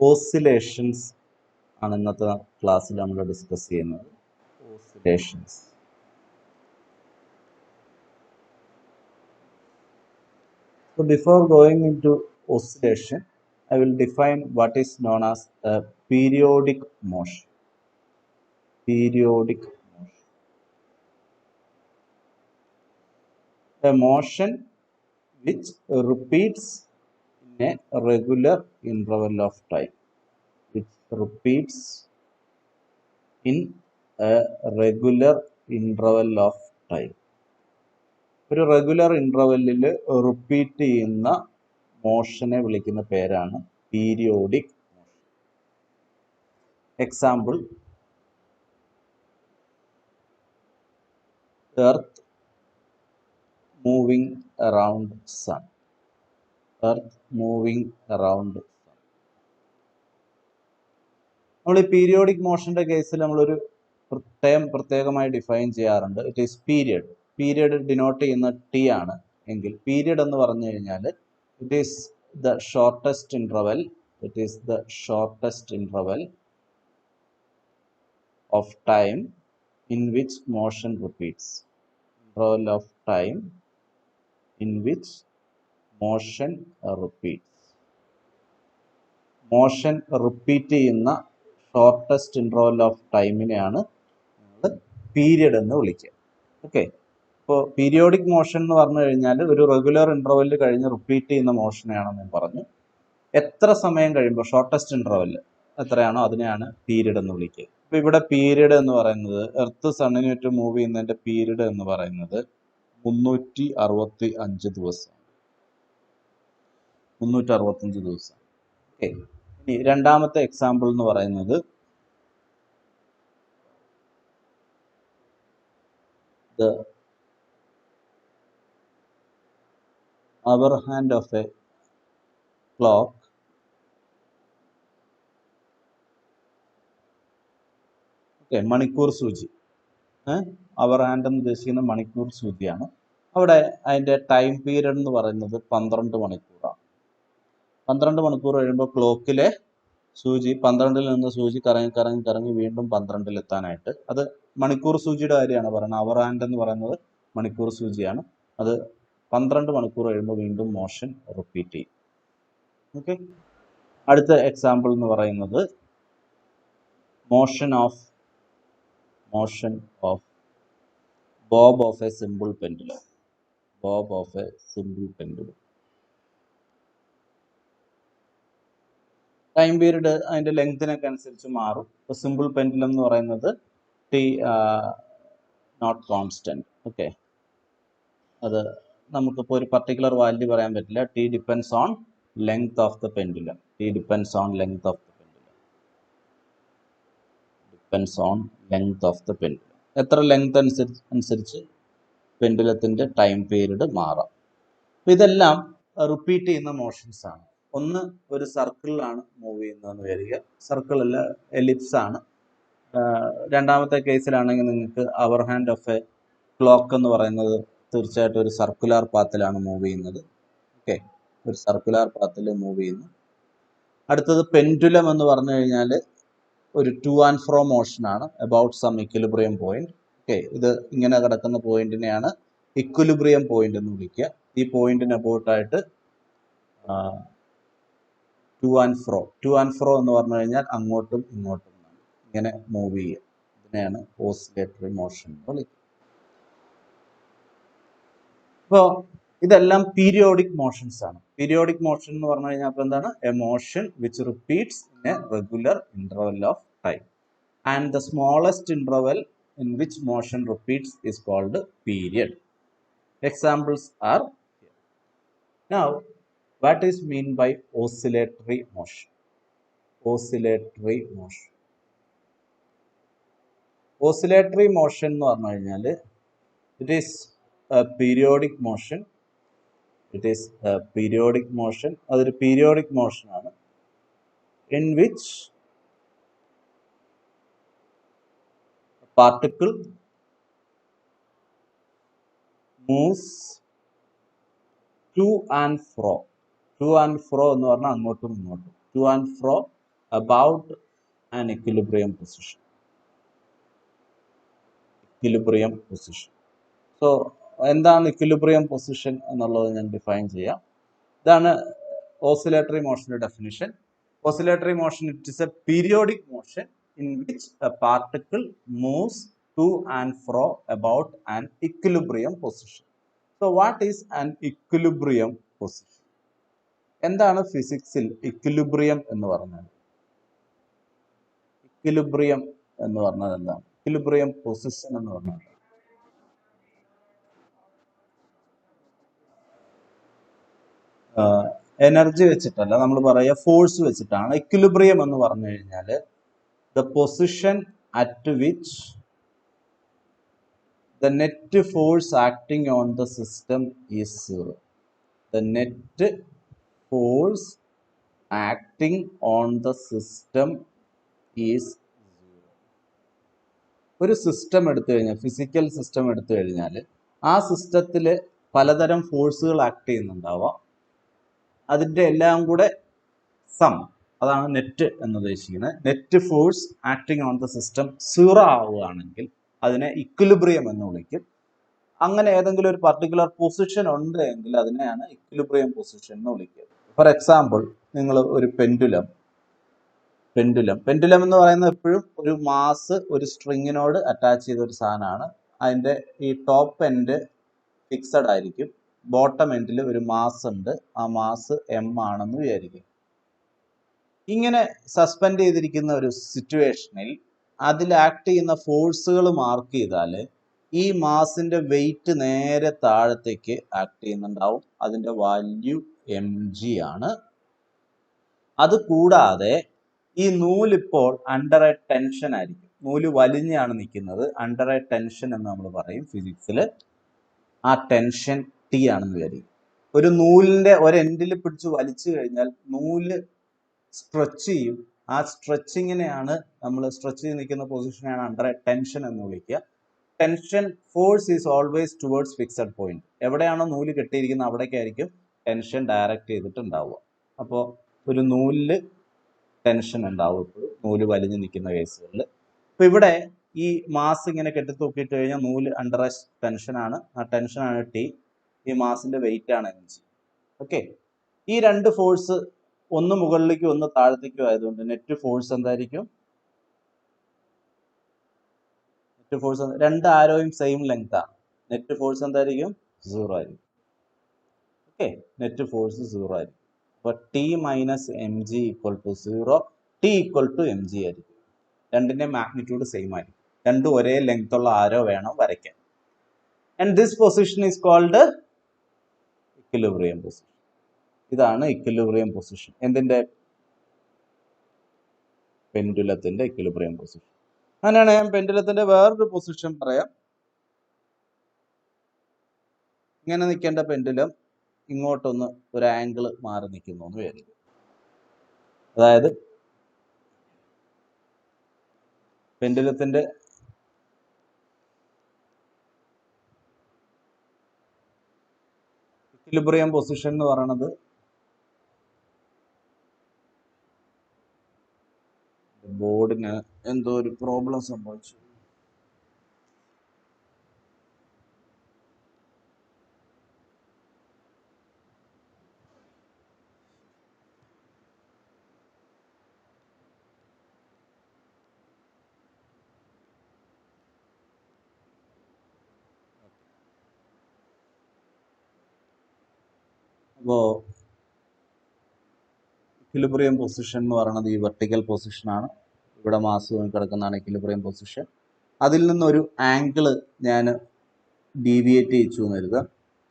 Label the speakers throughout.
Speaker 1: Oscillations ആണ് ഇന്നത്തെ ക്ലാസ്സിൽ നമ്മൾ ഡിസ്കസ് ചെയ്യുന്നത്. Oscillations. So before going into oscillation, I will define what is known as a periodic motion. Periodic motion. A motion which repeats in a regular interval of time. Which repeats in a regular interval of time. ഒരു regular ഇൻ്റർവെല്ലിൽ repeat ചെയ്യുന്ന മോഷനെ വിളിക്കുന്ന പേരാണ് periodic motion. Example, earth moving around sun. Earth moving around sun. നമ്മൾ ഈ periodic മോഷന്റെ കേസിൽ നമ്മളൊരു ടേം പ്രത്യേകമായി ഡിഫൈൻ ചെയ്യാറുണ്ട്. It is period. Period denote ചെയ്യുന്ന ടി ആണ് എങ്കിൽ പീരിയഡ് എന്ന് പറഞ്ഞു കഴിഞ്ഞാൽ it is the shortest interval. It is the shortest interval of time in which motion repeats. Interval of time in which motion repeats. Motion repeat ചെയ്യുന്ന shortest interval of ടൈമിനെയാണ് നമ്മൾ period എന്ന് വിളിക്കുക. Okay. ഇപ്പോൾ periodic motion എന്ന് പറഞ്ഞു കഴിഞ്ഞാൽ ഒരു regular interval കഴിഞ്ഞ് റിപ്പീറ്റ് ചെയ്യുന്ന മോഷനെയാണെന്ന് ഞാൻ പറഞ്ഞു. എത്ര സമയം കഴിയുമ്പോൾ ഷോർട്ടസ്റ്റ് ഇൻ്റർവെല്ല് എത്രയാണോ അതിനെയാണ് പീരിയഡ് എന്ന് വിളിക്കുക. ഇപ്പോൾ ഇവിടെ പീരിയഡ് എന്ന് പറയുന്നത് എർത്ത് സണ്ണിന് ചുറ്റും മൂവ് ചെയ്യുന്നതിൻ്റെ പീരിയഡ് എന്ന് പറയുന്നത് 365 ദിവസം. 365 ദിവസം. ഓക്കെ. ഇനി രണ്ടാമത്തെ എക്സാമ്പിൾ എന്ന് പറയുന്നത് the hour hand of a clock മണിക്കൂർ സൂചി. അവർ ഹാൻഡ് എന്ന് ഉദ്ദേശിക്കുന്ന മണിക്കൂർ സൂചിയാണ്. അവിടെ അതിൻ്റെ ടൈം പീരിയഡ് എന്ന് പറയുന്നത് 12 മണിക്കൂറാണ്. 12 മണിക്കൂർ കഴിയുമ്പോൾ ക്ലോക്കിലെ സൂചി 12-ൽ നിന്ന് സൂചി കറങ്ങി കറങ്ങി കറങ്ങി വീണ്ടും 12-ൽ എത്താനായിട്ട്, അത് മണിക്കൂർ സൂചിയുടെ കാര്യമാണ് പറയുന്നത്. അവർ ഹാൻഡ് എന്ന് പറയുന്നത് മണിക്കൂർ സൂചിയാണ്. അത് 12 മണിക്കൂർ കഴിയുമ്പോൾ വീണ്ടും മോഷൻ റിപ്പീറ്റ് ചെയ്യും. ഓക്കെ. അടുത്ത എക്സാമ്പിൾ എന്ന് പറയുന്നത് motion of Bob of A simple pendulum. Bob of A simple pendulum. Time period അതിൻ്റെ ലെങ്തിനൊക്കെ അനുസരിച്ച് മാറും. ഇപ്പോൾ സിമ്പിൾ പെൻഡുലം എന്ന് പറയുന്നത് ടി നോട്ട് കോൺസ്റ്റൻറ്റ്. ഓക്കെ. അത് നമുക്കിപ്പോൾ ഒരു പർട്ടിക്കുലർ വാല്യൂ പറയാൻ പറ്റില്ല. T depends on length of the pendulum. T depends on length of the pendulum. Depends on length of the pendulum. എത്ര ലെങ്ത് അനുസരിച്ച് പെൻഡുലത്തിൻ്റെ ടൈം പീരീഡ് മാറാം. അപ്പോൾ ഇതെല്ലാം റിപ്പീറ്റ് ചെയ്യുന്ന മോഷൻസ് ആണ്. ഒന്ന് ഒരു സർക്കിളിലാണ് മൂവ് ചെയ്യുന്നതെന്ന് വരിക. സർക്കിളല്ല, എലിപ്സ് ആണ്. രണ്ടാമത്തെ കേസിലാണെങ്കിൽ നിങ്ങൾക്ക് അവർ ഹാൻഡ് ഓഫ് എ ക്ലോക്ക് എന്ന് പറയുന്നത് തീർച്ചയായിട്ടും ഒരു സർക്കുലർ പാത്തിലാണ് മൂവ് ചെയ്യുന്നത്. ഓക്കെ. ഒരു സർക്കുലർ പാത്തിൽ മൂവ് ചെയ്യുന്നു. അടുത്തത് പെൻഡുലം എന്ന് പറഞ്ഞു കഴിഞ്ഞാൽ ഒരു ടു ആൻഡ് ഫ്രോ മോഷനാണ് about some equilibrium point. Okay. ഇത് ഇങ്ങനെ കിടക്കുന്ന പോയിന്റിനെയാണ് ഇക്വിലിബ്രിയം പോയിന്റ് എന്ന് വിളിക്കുക. ഈ പോയിന്റിന് അബൌട്ടായിട്ട് ടു ആൻഡ് ഫ്രോ എന്ന് പറഞ്ഞു കഴിഞ്ഞാൽ അങ്ങോട്ടും ഇങ്ങോട്ടും ഇങ്ങനെ മൂവ് ചെയ്യുക. ഇതിനെയാണ് ഓസിലേറ്ററി മോഷൻ എന്ന് വിളിക്കുക. അപ്പോൾ ഇതെല്ലാം പീരിയോഡിക് മോഷൻസ് ആണ്. പീരിയോഡിക് മോഷൻ എന്ന് പറഞ്ഞു കഴിഞ്ഞാൽ അപ്പോൾ എന്താണ്? A motion which repeats in a regular interval of time and the smallest interval in which motion repeats is called period. Examples are here. Now, what is mean by oscillatory motion? Oscillatory motion. Oscillatory motion എന്ന് പറഞ്ഞു കഴിഞ്ഞാൽ it is a periodic motion. It is a periodic motion. അതൊരു periodic motion ആണ് in which a particle moves to and fro. To and fro എന്ന് പറഞ്ഞാൽ അങ്ങോട്ടും ഇങ്ങോട്ടും. To and fro about an equilibrium position. Equilibrium position. So എന്താണ് equilibrium position എന്നുള്ളത് ഞാൻ define ചെയ്യാം. ഇതാണ് ഓസിലേറ്ററി മോഷന്റെ definition. Oscillatory motion, it is a periodic motion in which a particle moves to and fro about an equilibrium position. So what is an equilibrium position? എന്താണ് ഫിസിക്സിൽ equilibrium എന്ന് പറഞ്ഞാൽ? Equilibrium എന്ന് പറഞ്ഞാൽ എന്താണ്? ഇക്വിലിബ്രിയം പൊസിഷൻ എന്ന് പറഞ്ഞാൽ energy വെച്ചിട്ടല്ല, നമ്മൾ പറയുക ഫോഴ്സ് വെച്ചിട്ടാണ്. ഇക്വിലിബ്രിയം എന്ന് പറഞ്ഞു കഴിഞ്ഞാൽ the position at which the net force acting on the system is zero. The net force acting on the system is zero. ഒരു സിസ്റ്റം എടുത്തു കഴിഞ്ഞാൽ, ഫിസിക്കൽ സിസ്റ്റം എടുത്തു കഴിഞ്ഞാൽ ആ സിസ്റ്റത്തിൽ പലതരം ഫോഴ്സുകൾ ആക്ട് ചെയ്യുന്നുണ്ടാവാം. അതിൻ്റെ എല്ലാം കൂടെ സം, അതാണ് നെറ്റ് എന്ന് ഉദ്ദേശിക്കുന്നത്. Net force acting on the system zero ആവുകയാണെങ്കിൽ അതിനെ ഇക്വിലിബ്രിയം എന്ന് വിളിക്കും. അങ്ങനെ ഏതെങ്കിലും ഒരു പർട്ടിക്കുലർ പൊസിഷൻ ഉണ്ട് എങ്കിൽ അതിനെയാണ് ഇക്വിലിബ്രിയം പൊസിഷൻ എന്ന് വിളിക്കുന്നത്. ഫോർ എക്സാമ്പിൾ, നിങ്ങൾ ഒരു പെൻഡുലം എന്ന് പറയുന്നത് എപ്പോഴും ഒരു മാസ് ഒരു സ്ട്രിങ്ങിനോട് അറ്റാച്ച് ചെയ്ത ഒരു സാധനമാണ്. അതിൻ്റെ ഈ ടോപ്പ് എൻഡ് ഫിക്സഡ് ആയിരിക്കും, ബോട്ടം എൻഡിൽ ഒരു മാസ് ഉണ്ട്, ആ മാസ് എം ആണെന്ന് വിചാരിക്കും. ഇങ്ങനെ സസ്പെൻഡ് ചെയ്തിരിക്കുന്ന ഒരു സിറ്റുവേഷനിൽ അതിൽ ആക്ട് ചെയ്യുന്ന ഫോഴ്സുകൾ മാർക്ക് ചെയ്താൽ ഈ മാസിന്റെ വെയിറ്റ് നേരെ താഴത്തേക്ക് ആക്ട് ചെയ്യുന്നുണ്ടാവും. അതിന്റെ വാല്യൂ mg ആണ്. അത് കൂടാതെ ഈ നൂലിപ്പോൾ അണ്ടർ എ ടെൻഷൻ ആയിരിക്കും. നൂല് വലിഞ്ഞാണ് നിൽക്കുന്നത്, അണ്ടർ എ ടെൻഷൻ എന്ന് നമ്മൾ പറയും ഫിസിക്സിൽ. ആ ടെൻഷൻ ടി ആണെന്ന് വിചാരിക്കും. ഒരു നൂലിന്റെ ഒരെൻഡിൽ പിടിച്ച് വലിച്ചു കഴിഞ്ഞാൽ നൂല് സ്ട്രെച്ച് ചെയ്യും. ആ സ്ട്രെച്ചിങ്ങിനെയാണ് നമ്മൾ സ്ട്രെച്ച് ചെയ്ത് നിൽക്കുന്ന പൊസിഷനെയാണ് അണ്ടർ എ ടെൻഷൻ എന്ന് വിളിക്കുക. Tension force is always towards fixed point. എവിടെയാണോ നൂല് കെട്ടിയിരിക്കുന്നത് അവിടേക്കായിരിക്കും ടെൻഷൻ ഡയറക്റ്റ് ചെയ്തിട്ടുണ്ടാവുക. അപ്പോൾ ഒരു നൂലിൽ ടെൻഷൻ ഉണ്ടാവും എപ്പോഴും, നൂല് വലിഞ്ഞു നിൽക്കുന്ന കേസുകളിൽ. അപ്പോൾ ഇവിടെ ഈ മാസ് ഇങ്ങനെ കെട്ടിത്തൂക്കിയിട്ട് കഴിഞ്ഞാൽ നൂല് അണ്ടർ എ ടെൻഷനാണ്. ആ ടെൻഷനാണ് ടി, ഈ മാസിന്റെ വെയിറ്റ് ആണ് mg. ഓക്കെ, ഈ രണ്ട് ഫോഴ്സ് ഒന്ന് മുകളിലേക്കും ഒന്ന് താഴത്തേക്കും ആയതുകൊണ്ട് നെറ്റ് ഫോഴ്സ് എന്തായിരിക്കും? നെറ്റ് ഫോഴ്സ് രണ്ട് ആരോയും സെയിം ലെങ്ത് ആണ്. നെറ്റ് ഫോഴ്സ് എന്തായിരിക്കും? 0 ആയിരിക്കും. ഓക്കെ, നെറ്റ് ഫോഴ്സ് 0 ആയിരിക്കും. അപ്പോൾ T minus M G equal to 0, T equal to M G ആയിരിക്കും. രണ്ടിന്റെ മാഗ്നിറ്റ്യൂഡ് സെയിം ആയിരിക്കും. രണ്ടും ഒരേ ലെങ്ത് ഉള്ള ആരോ വേണം വരയ്ക്കാൻ. And this position is called equilibrium position. ഇതാണ് ഇക്വിലിബ്രിയം പൊസിഷൻ. എന്തിന്റെ? പെൻഡുലത്തിന്റെ ഇക്വിലിബ്രിയം പൊസിഷൻ. അങ്ങനെയാണ് ഞാൻ പെൻഡുലത്തിന്റെ വേറൊരു പൊസിഷൻ പറയാം. ഇങ്ങനെ നിൽക്കേണ്ട പെൻഡുലം ഇങ്ങോട്ടൊന്ന് ഒരു ആംഗിൾ മാറി നിൽക്കുന്നു എന്ന് വിചാരിക്കും. അതായത് പെൻഡുലത്തിന്റെ ഇക്വിലിബ്രിയം പൊസിഷൻ എന്ന് പറയുന്നത് ബോർഡിന് എന്തോ ഒരു പ്രോബ്ലം സംഭവിച്ചു. അപ്പോൾ ഇക്വിലിബ്രിയം പൊസിഷൻ എന്ന് പറയുന്നത് ഈ വെർട്ടിക്കൽ പൊസിഷനാണ്. ഇവിടെ മാസ് കിടക്കുന്നതാണ് ഇക്വിലിബ്രിയം പൊസിഷൻ. അതിൽ നിന്നൊരു ആംഗിള് ഞാൻ ഡീവിയേറ്റ് ചെയ്യിച്ചു എന്ന് കരുതുക.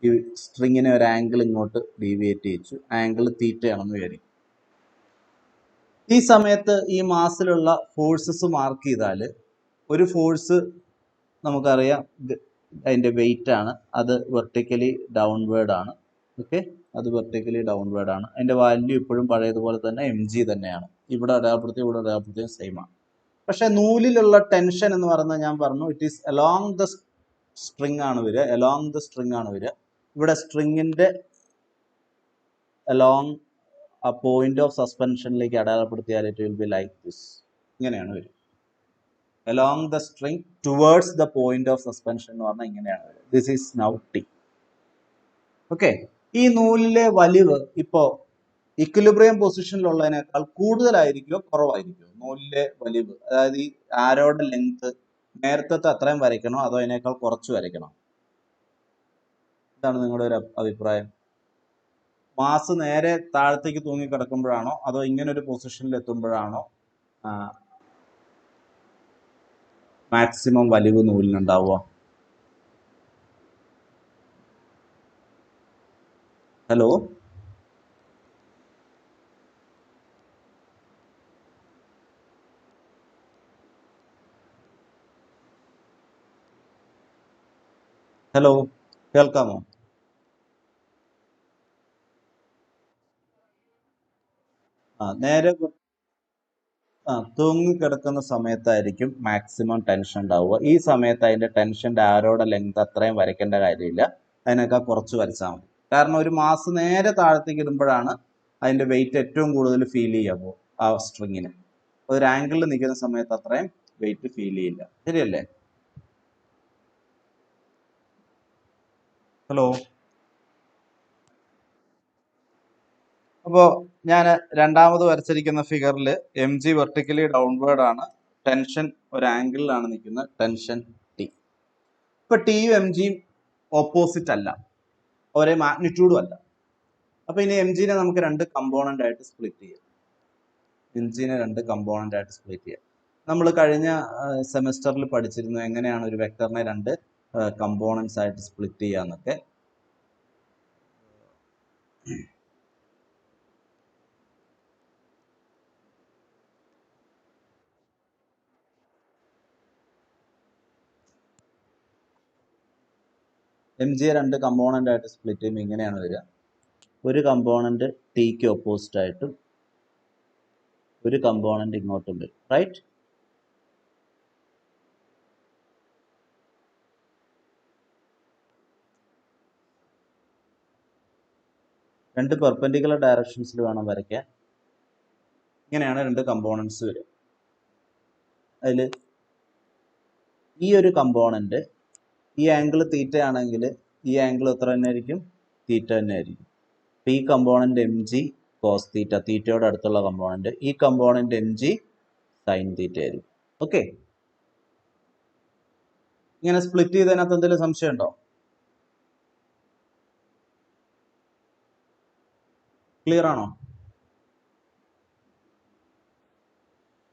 Speaker 1: ഈ സ്ട്രിങ്ങിനെ ഒരു ആംഗിൾ ഇങ്ങോട്ട് ഡീവിയേറ്റ് ചെയ്യിച്ചു. ആംഗിൾ തീറ്റയാണെന്ന് വിചാരിക്കും. ഈ സമയത്ത് ഈ മാസിലുള്ള ഫോഴ്സസ് മാർക്ക് ചെയ്താൽ ഒരു ഫോഴ്സ് നമുക്കറിയാം അതിൻ്റെ വെയിറ്റ് ആണ്, അത് വെർട്ടിക്കലി ഡൗൺവേർഡ് ആണ്. ഓക്കെ, അത് വെർട്ടിക്കലി ഡൗൺവേർഡ് ആണ്. അതിൻ്റെ വാല്യൂ ഇപ്പോഴും പഴയതുപോലെ തന്നെ mg തന്നെയാണ്. ഇവിടെ അടയാളപ്പെടുത്തിയും സെയിം ആണ്. പക്ഷെ നൂലിലുള്ള ടെൻഷൻ എന്ന് പറയുന്നത് ഞാൻ പറഞ്ഞു it is along the string ആണ് വരിക. ഇവിടെ സ്ട്രിങ്ങിന്റെ അലോങ് ആ പോയിന്റ് ഓഫ് സസ്പെൻഷനിലേക്ക് അടയാളപ്പെടുത്തിയാൽ it will be like this. ഇങ്ങനെയാണ് വരും. along the string towards the point of suspension എന്ന് പറഞ്ഞാൽ ഇങ്ങനെയാണ് വരും. This is now T. Okay, ഈ നൂലിലെ വലിവ് ഇപ്പോ ഇക്വിലിബ്രിയം പൊസിഷനിലുള്ളതിനേക്കാൾ കൂടുതലായിരിക്കുമോ കുറവായിരിക്കുമോ നൂലിലെ വലിവ്? അതായത് ഈ ആരോയുടെ ലെങ്ത് നേരത്തെ അത്രയും വരയ്ക്കണോ അതോ അതിനേക്കാൾ കുറച്ച് വരയ്ക്കണോ? ഇതാണ് നിങ്ങളുടെ ഒരു അഭിപ്രായം. മാസ് നേരെ താഴത്തേക്ക് തൂങ്ങി കിടക്കുമ്പോഴാണോ അതോ ഇങ്ങനെ ഒരു പൊസിഷനിൽ എത്തുമ്പോഴാണോ മാക്സിമം വലിവ് നൂലിനുണ്ടാവുക? ഹലോ, ഹലോ, കേൾക്കാമോ? നേരെ തൂങ്ങിക്കിടക്കുന്ന സമയത്തായിരിക്കും മാക്സിമം ടെൻഷൻ ഉണ്ടാവുക. ഈ സമയത്ത് അതിന്റെ ടെൻഷന്റെ ആരോടെ ലെങ്ത് അത്രയും വരയ്ക്കേണ്ട കാര്യമില്ല, അതിനൊക്കെ കുറച്ച് വരച്ചാൽ മതി. കാരണം ഒരു മാസ് നേരെ താഴത്തേക്ക് ഇടുമ്പോഴാണ് അതിന്റെ വെയിറ്റ് ഏറ്റവും കൂടുതൽ ഫീൽ ചെയ്യുക ആ സ്ട്രിങ്ങിന്. ഒരു ആംഗിളിൽ നിൽക്കുന്ന സമയത്ത് അത്രയും വെയിറ്റ് ഫീൽ ചെയ്യില്ല. ശരിയല്ലേ? ഹലോ, അപ്പോൾ ഞാൻ രണ്ടാമത് വരച്ചിരിക്കുന്ന ഫിഗറിൽ എം ജി വെർട്ടിക്കലി ഡൗൺവേർഡ് ആണ്, ടെൻഷൻ ഒരു ആംഗിളിലാണ് നിൽക്കുന്നത്, ടെൻഷൻ ടി. ഇപ്പൊ ടിയും എം ജിയും ഓപ്പോസിറ്റ് അല്ല, ഒരേ മാഗ്നിറ്റ്യൂഡും അല്ല. അപ്പൊ ഇനി എം ജിനെ നമുക്ക് രണ്ട് കമ്പോണന്റ് ആയിട്ട് സ്പ്ലിറ്റ് ചെയ്യാം. എം ജിനെ രണ്ട് കമ്പോണന്റ് ആയിട്ട് സ്പ്ലിറ്റ് ചെയ്യാം. നമ്മൾ കഴിഞ്ഞ സെമിസ്റ്ററിൽ പഠിച്ചിരുന്നു എങ്ങനെയാണ് ഒരു വെക്ടറിനെ രണ്ട് കമ്പോണന്റ്സ് ആയിട്ട് സ്പ്ലിറ്റ് ചെയ്യാന്നൊക്കെ. എം ജിയെ രണ്ട് കമ്പോണന്റ് ആയിട്ട് സ്പ്ലിറ്റ് ചെയ്യുമ്പോൾ ഇങ്ങനെയാണ് വരിക. ഒരു കമ്പോണന്റ് ടിക്ക് ഓപ്പോസിറ്റ് ആയിട്ടും ഒരു കമ്പോണന്റ് ഇങ്ങോട്ടും വരും. റൈറ്റ്? രണ്ട് പെർപെൻഡിക്കുലർ ഡയറക്ഷൻസിൽ വേണം വരയ്ക്കാൻ. ഇങ്ങനെയാണ് രണ്ട് കമ്പോണന്റ്സ് വരിക. അതിൽ ഈ ഒരു കമ്പോണന്റ് ഈ ആംഗിൾ തീറ്റ ആണെങ്കിൽ ഈ ആംഗിൾ എത്ര തന്നെ ആയിരിക്കും? തീറ്റ തന്നെ ആയിരിക്കും. അപ്പൊ ഈ component M G cos theta, തീറ്റയോട് അടുത്തുള്ള കമ്പോണന്റ്. ഈ component M G sine theta ആയിരിക്കും. ഓക്കെ, ഇങ്ങനെ സ്പ്ലിറ്റ് ചെയ്തതിനകത്ത് എന്തെങ്കിലും സംശയം ഉണ്ടോ? ക്ലിയർ ആണോ?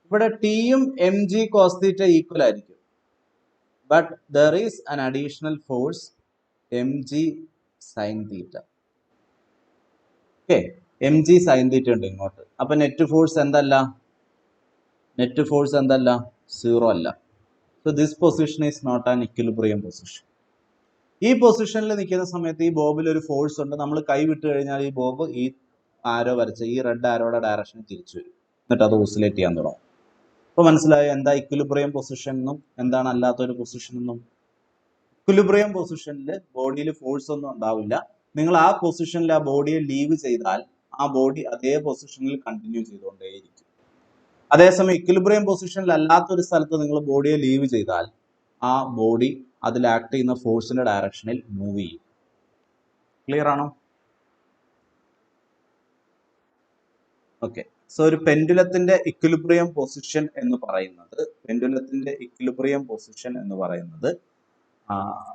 Speaker 1: ഇവിടെ ടിയും M G cos theta equal ആയിരിക്കും. But there is an additional force M G sine theta. Okay, M G sine theta ഉണ്ട് ഇങ്ങോട്ട്. അപ്പൊ നെറ്റ് ഫോഴ്സ് എന്തല്ല? നെറ്റ് ഫോഴ്സ് എന്തല്ല? സീറോ അല്ല. So this position is not an equilibrium position. ഈ പൊസിഷനിൽ നിൽക്കുന്ന സമയത്ത് ഈ ബോബിൽ ഒരു ഫോഴ്സ് ഉണ്ട്. നമ്മൾ കൈ വിട്ട് കഴിഞ്ഞാൽ ഈ ബോബ് ഈ ആരോ വരച്ച ഈ റെഡ് ആരോയുടെ ഡയറക്ഷനിൽ തിരിച്ചു വരും, എന്നിട്ട് അത് ഓസിലേറ്റ് ചെയ്യാൻ തുടങ്ങും. അപ്പൊ മനസ്സിലായോ എന്താ ഇക്വിലിബ്രിയം പൊസിഷൻ എന്നും എന്താണ് അല്ലാത്തൊരു പൊസിഷൻ എന്നും? ഇക്വിലിബ്രിയം പൊസിഷനിൽ ബോഡിയിൽ ഫോഴ്സ് ഒന്നും ഉണ്ടാവില്ല. നിങ്ങൾ ആ പൊസിഷനിൽ ആ ബോഡിയെ ലീവ് ചെയ്താൽ ആ ബോഡി അതേ പൊസിഷനിൽ കണ്ടിന്യൂ ചെയ്തുകൊണ്ടേയിരിക്കും. അതേസമയം ഇക്വിലിബ്രിയം പൊസിഷനിൽ അല്ലാത്തൊരു സ്ഥലത്ത് നിങ്ങൾ ബോഡിയെ ലീവ് ചെയ്താൽ ആ ബോഡി അതിൽ ആക്ട് ചെയ്യുന്ന ഫോഴ്സിന്റെ ഡയറക്ഷനിൽ മൂവ് ചെയ്യും. ക്ലിയർ ആണോ? ഓക്കെ, സോ ഒരു പെൻഡുലത്തിന്റെ ഇക്വിലിബ്രിയം പൊസിഷൻ എന്ന് പറയുന്നത്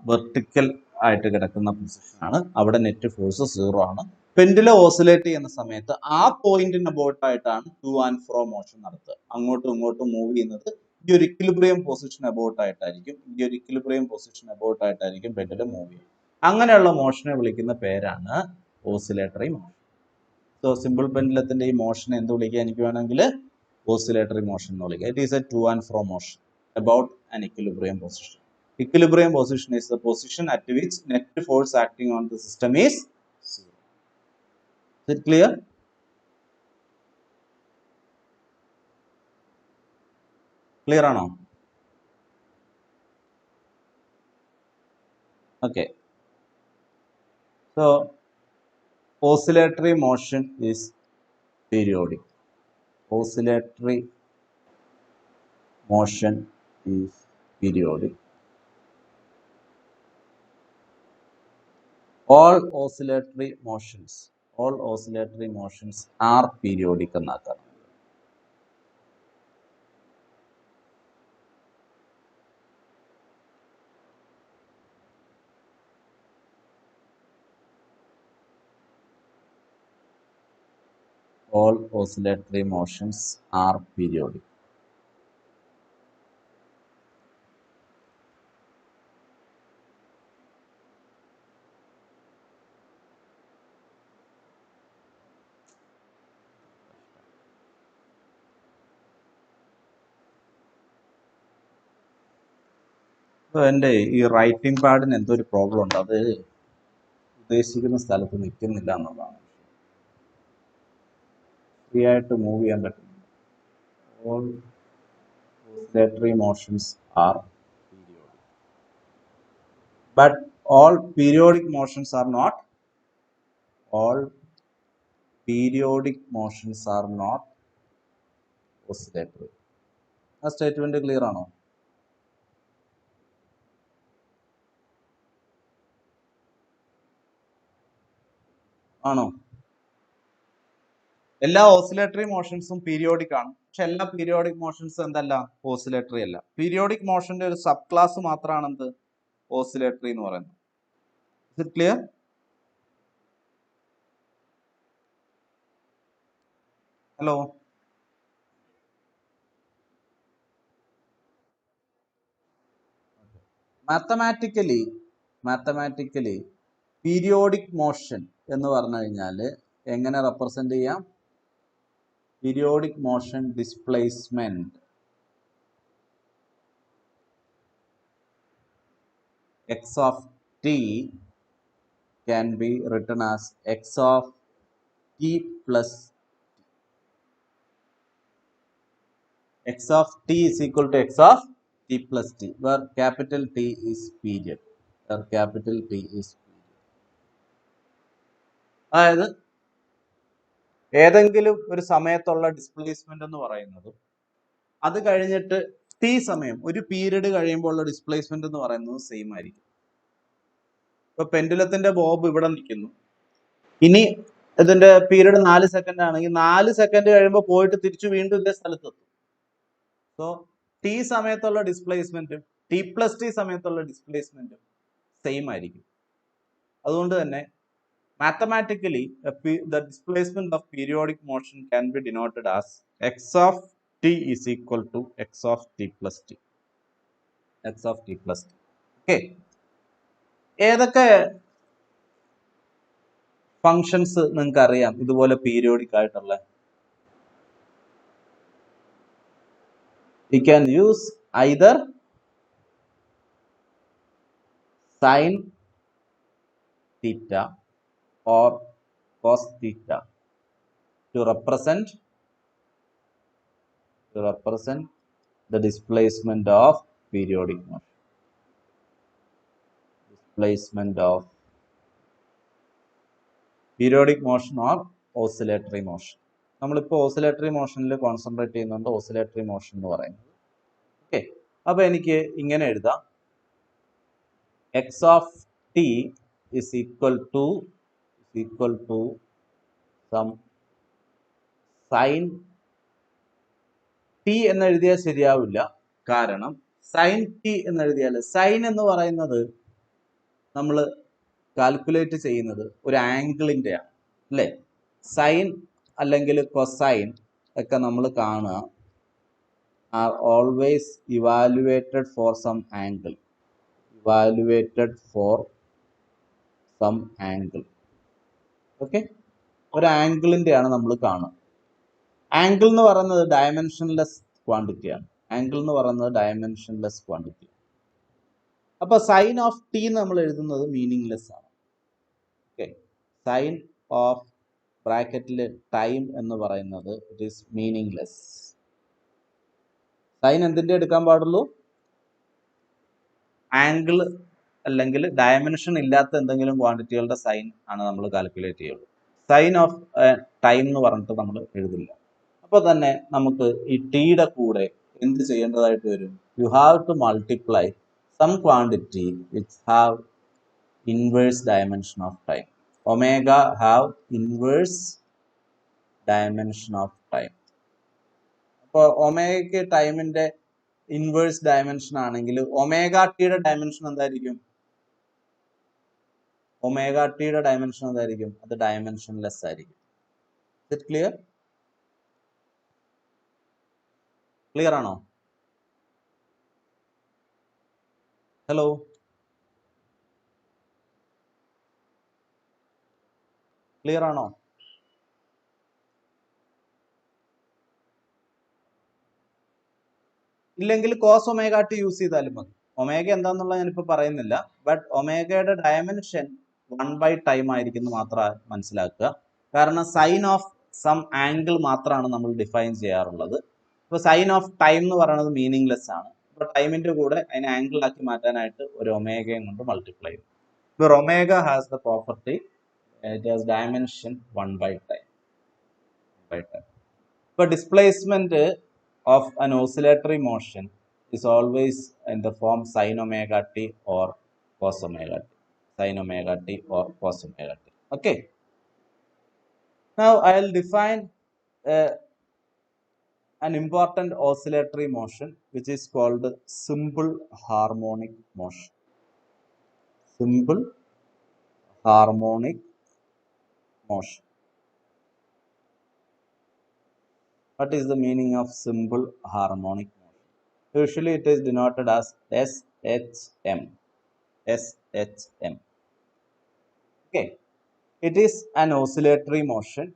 Speaker 1: വെർട്ടിക്കൽ ആയിട്ട് കിടക്കുന്ന പൊസിഷൻ ആണ്. അവിടെ നെറ്റ് ഫോഴ്സ് സീറോ ആണ്. പെൻഡുലം ഓസിലേറ്റ് ചെയ്യുന്ന സമയത്ത് ആ പോയിന്റിന് അബൌട്ട് ആയിട്ടാണ് ടു ആൻഡ് ഫ്രോ മോഷൻ നടത്തുക. അങ്ങോട്ടും ഇങ്ങോട്ടും മൂവ് ചെയ്യുന്നത് ഈ ഒരു ഇക്വിലിബ്രിയം പൊസിഷൻ അബൌട്ട് ആയിട്ടായിരിക്കും. പെൻഡുലം മൂവ് ചെയ്യുന്നത്. അങ്ങനെയുള്ള മോഷനെ വിളിക്കുന്ന പേരാണ് ഓസിലേറ്ററി മോഷൻ. സോ സിമ്പിൾ പെൻഡുലത്തിന്റെ ഈ മോഷനെ എന്ത് വിളിക്കുക? എനിക്ക് വേണമെങ്കിൽ ഓസിലേറ്ററി മോഷൻ എന്ന് വിളിക്കുക. It is A to and ഫ്രോ motion about an equilibrium position. Equilibrium position is the position at which net force acting on the system is zero. Is it clear? Clear ആണോ? Okay. So oscillatory motion is periodic. Oscillatory motion is periodic. All oscillatory motions are periodic എന്നാക്കാം. All oscillatory motions are periodic. എൻ്റെ ഈ writing പാഡിന് എന്തോ ഒരു problem ഉണ്ട്. അത് ഉദ്ദേശിക്കുന്ന സ്ഥലത്ത് നിൽക്കുന്നില്ല എന്നുള്ളതാണ്. ഫ്രീ ആയിട്ട് മൂവ് ചെയ്യാൻ പറ്റും. All oscillatory motions are periodic. But all periodic motions are not. All periodic motions are not oscillatory. ആ സ്റ്റേറ്റ്മെന്റ് ക്ലിയർ ആണോ? ആണോ? എല്ലാ ഓസിലേറ്ററി മോഷൻസും പീരിയോഡിക് ആണ്. പക്ഷെ എല്ലാ പീരിയോഡിക് മോഷൻസും എന്തല്ല? ഓസിലേറ്ററി അല്ല. പീരിയോഡിക് മോഷന്റെ ഒരു സബ് ക്ലാസ് മാത്രമാണ് എന്ത്? ഓസിലേറ്ററി എന്ന് പറയുന്നത്. Is it clear? Hello, mathematically periodic motion എന്ന് പറഞ്ഞു കഴിഞ്ഞാൽ എങ്ങനെ റെപ്രസെന്റ് ചെയ്യാം? Periodic motion displacement x of t can be written as x of t plus x of t is equal to x of t plus t, where capital T is period. അതായത് ഏതെങ്കിലും ഒരു സമയത്തുള്ള displacement എന്ന് പറയുന്നത് അത് കഴിഞ്ഞിട്ട് T സമയം ഒരു പീരീഡ് കഴിയുമ്പോൾ ഉള്ള ഡിസ്പ്ലേസ്മെന്റ് എന്ന് പറയുന്നത് സെയിം ആയിരിക്കും. ഇപ്പൊ പെൻഡുലത്തിന്റെ ബോബ് ഇവിടെ നിൽക്കുന്നു. ഇനി ഇതിന്റെ പീരീഡ് 4 സെക്കൻഡ് ആണെങ്കിൽ 4 സെക്കൻഡ് കഴിയുമ്പോൾ പോയിട്ട് തിരിച്ചു വീണ്ടും ഇതേ സ്ഥലത്തെത്തും. സോ ടി സമയത്തുള്ള ഡിസ്പ്ലേസ്മെന്റും ടി പ്ലസ് ടി സമയത്തുള്ള ഡിസ്പ്ലേസ്മെന്റും സെയിം ആയിരിക്കും. അതുകൊണ്ട് തന്നെ mathematically the displacement of periodic motion can be denoted as x of t is equal to x of t plus t. Okay, ഏതൊക്കെ ഫങ്ഷൻസ് നിങ്ങൾക്ക് അറിയാം ഇതുപോലെ പീരിയോഡിക് ആയിട്ടുള്ള? We can use either sin theta or cos theta to represent the displacement of periodic motion. Or oscillatory motion. നമ്മളിപ്പോൾ oscillatory മോഷനിൽ concentrate ചെയ്യുന്നുണ്ട്, oscillatory motion എന്ന് പറയുന്നത്. ഓക്കെ, അപ്പൊ എനിക്ക് ഇങ്ങനെ എഴുതാം, X of T is equal to some sine T എന്ന് എഴുതിയാൽ ശരിയാവില്ല. കാരണം സൈൻ ടി എന്ന് എഴുതിയാൽ സൈൻ എന്ന് പറയുന്നത് നമ്മൾ കാൽക്കുലേറ്റ് ചെയ്യുന്നത് ഒരു ആംഗിളിന്റെ ആണ്, അല്ലേ? സൈൻ അല്ലെങ്കിൽ കൊസൈൻ ഒക്കെ നമ്മൾ കാണുക are always evaluated for some angle. Okay, ഒരു ആംഗിളിന്റെ ആണ് നമ്മൾ കാണുക. ആംഗിൾ എന്ന് പറയുന്നത് ഡയമെൻഷൻലെസ് ക്വാണ്ടിറ്റിയാണ്. അപ്പൊ സൈൻ ഓഫ് ടി നമ്മൾ എഴുതുന്നത് മീനിങ്ലെസ് ആണ്. ഓക്കെ, സൈൻ ഓഫ് ബ്രാക്കറ്റിൽ ടൈം എന്ന് പറയുന്നത് ഇറ്റ് ഈസ് മീനിങ്ലെസ്. സൈൻ എന്തിന്റെ എടുക്കാൻ പാടുള്ളൂ? ആംഗിൾ അല്ലെങ്കിൽ ഡയമെൻഷൻ ഇല്ലാത്ത എന്തെങ്കിലും ക്വാണ്ടിറ്റികളുടെ സൈൻ ആണ് നമ്മൾ കാൽക്കുലേറ്റ് ചെയ്യുള്ളൂ. സൈൻ ഓഫ് ടൈം എന്ന് പറഞ്ഞിട്ട് നമ്മൾ എഴുതില്ല. അപ്പോൾ തന്നെ നമുക്ക് ഈ ടിയുടെ കൂടെ എന്ത് ചെയ്യേണ്ടതായിട്ട് വരും? You have to multiply some quantity which have inverse dimension of time. Omega have inverse dimension of time. അപ്പോൾ ഒമേഗയ്ക്ക് ടൈമിന്റെ ഇൻവേഴ്സ് ഡയമെൻഷൻ ആണെങ്കിൽ ഒമേഗ ടിയുടെ ഡയമെൻഷൻ എന്തായിരിക്കും? ഒമേഗ ടിയുടെ ഡയമെൻഷൻ എന്തായിരിക്കും? അത് ഡയമെൻഷൻലെസ് ആയിരിക്കും. It clear? ക്ലിയർ ആണോ? ഹലോ, ക്ലിയർ ആണോ? ഇല്ലെങ്കിൽ കോസ് ഒമേഗ ടി യൂസ് ചെയ്താലും മതി. ഒമേഗ എന്താണെന്നുള്ള ഞാനിപ്പോൾ പറയുന്നില്ല. ബട്ട് ഒമേഗയുടെ ഡയമെൻഷൻ 1/ടൈം ആയിരിക്കും എന്ന് മാത്രം മനസ്സിലാക്കുക. കാരണം സൈൻ ഓഫ് സം ആംഗിൾ മാത്രമാണ് നമ്മൾ ഡിഫൈൻ ചെയ്യാറുള്ളത്. ഇപ്പോൾ സൈൻ ഓഫ് ടൈം എന്ന് പറയുന്നത് മീനിങ്ലെസ് ആണ്. ഇപ്പോൾ ടൈമിന്റെ കൂടെ അതിനെ ആംഗിൾ ആക്കി മാറ്റാനായിട്ട് ഒരു ഒമേഗയും കൊണ്ട് മൾട്ടിപ്ലൈ ചെയ്യും. ഇപ്പോൾ omega has the property it has dimension 1/ടൈം. ഇപ്പോൾ displacement of an oscillatory motion is always in the form sin omega t or cos omega t. Sin omega t or cos omega t. Okay. Now I'll define an important oscillatory motion which is called simple harmonic motion. Simple harmonic motion. What is the meaning of simple harmonic motion? Usually it is denoted as SHM. SHM. Okay. It is an oscillatory motion.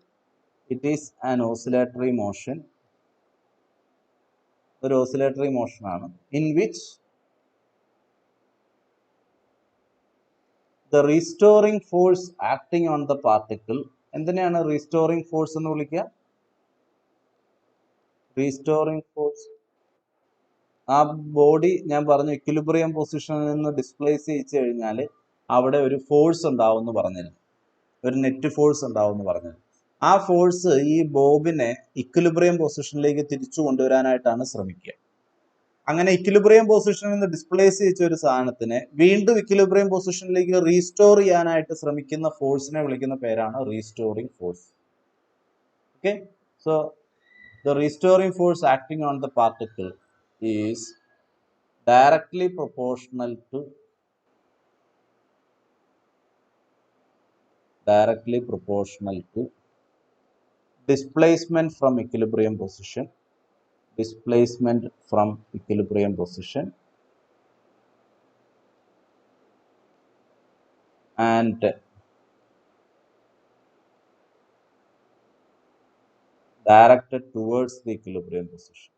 Speaker 1: It is an oscillatory motion. ഒരു oscillatory motion ആണ് in which the restoring force acting on the particle. എന്തിനാണ് restoring force എന്ന് വിളിക്കുക? Restoring force ആ body ഞാൻ പറഞ്ഞു equilibrium പൊസിഷനിൽ നിന്ന് ഡിസ്പ്ലേസ് ചെയ്യിച്ചു കഴിഞ്ഞാൽ അവിടെ ഒരു ഫോഴ്സ് ഉണ്ടാവും എന്ന് പറഞ്ഞിരുന്നു. ഒരു നെറ്റ് ഫോഴ്സ് ഉണ്ടാവും എന്ന് പറഞ്ഞിരുന്നു. ആ ഫോഴ്സ് ഈ ബോബിനെ ഇക്വിലിബ്രിയം പൊസിഷനിലേക്ക് തിരിച്ചു കൊണ്ടുവരാനായിട്ടാണ് ശ്രമിക്കുക. അങ്ങനെ ഇക്വിലിബ്രിയം പൊസിഷനിൽ നിന്ന് ഡിസ്പ്ലേസ് ചെയ്യിച്ച ഒരു സാധനത്തിനെ വീണ്ടും ഇക്വിലിബ്രിയം പൊസിഷനിലേക്ക് റീസ്റ്റോർ ചെയ്യാനായിട്ട് ശ്രമിക്കുന്ന ഫോഴ്സിനെ വിളിക്കുന്ന പേരാണ് restoring force. Okay, so the restoring force acting on the particle is directly proportional to displacement from equilibrium position, and directed towards the equilibrium position.